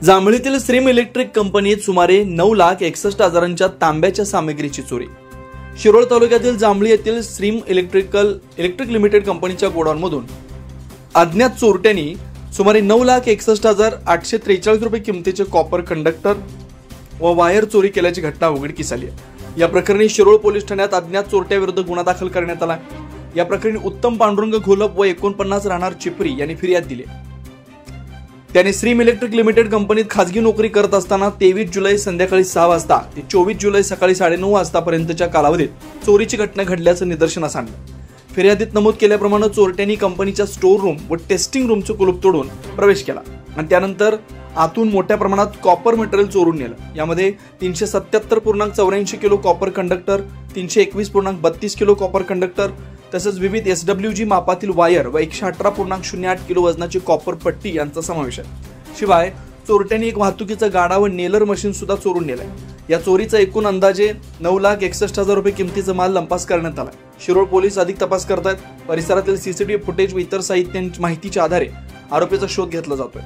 जांभळीतील श्रीम electric कंपनीत सुमारे 9,61,000च्या तांब्याच्या सामग्रीची चोरी। शिरोळ तालुक्यातील जांभळी येथील श्रीम इलेक्ट्रिक लिमिटेड कंपनीच्या गोडाऊनमधून अज्ञात चोरट्यांनी सुमारे 9,61,843 रुपये किमतीचे कॉपर कंडक्टर व वायर चोरी केल्याची घटना उघडकीस आली आहे। या प्रकरणी शिरोळ पोलीस ठाण्यात अज्ञात चोरट्याविरुद्ध गुन्हा दाखल करण्यात आला। या प्रकरणी उत्तम पांडुरंग घोलप व 49 राहणार चिपरी यांनी फिर्याद दिली। त्याने श्रीम इलेक्ट्रिक लिमिटेड कंपनीत खासगी नोकरी करत असताना 23 जुलै संध्याकाळी 6 वाजता ते 24 जुलै सकाळी 9:30 वाजतापर्यंतच्या कालावधीत चोरीची घटना घडल्याचं निदर्शनास आणलं। फिर्यादीत नमूद केल्याप्रमाणे चोरट्यांनी कंपनीच्या स्टोर रूम व टेस्टिंग रूमचं कुलूप तोडून प्रवेश केला आणि त्यानंतर आतून मोठ्या प्रमाणात कॉपर मटेरियल चोरून नेलं। यामध्ये 377.84 kilo copper conductor, 321.32 kilo copper conductor तसंच विविध SWG मापातील वायर व 118.08 किलो वजनाची कॉपर पट्टी यांचा समावेश आहे। शिवाय चोरट्यांनी एक वाहतुकीचा गाडा व नेलर मशीन सुद्धा चोरून नेलाय। या चोरीचा एकूण अंदाजे 9,61,000 रुपये किमतीचा माल लंपास करण्यात आला। शिरोळ पोलीस अधिक तपास करतात। परिसरातील CCTV फुटेज व इतर साहित्यांच्या माहितीच्या आधारे आरोपीचा शोध घेतला जातोय।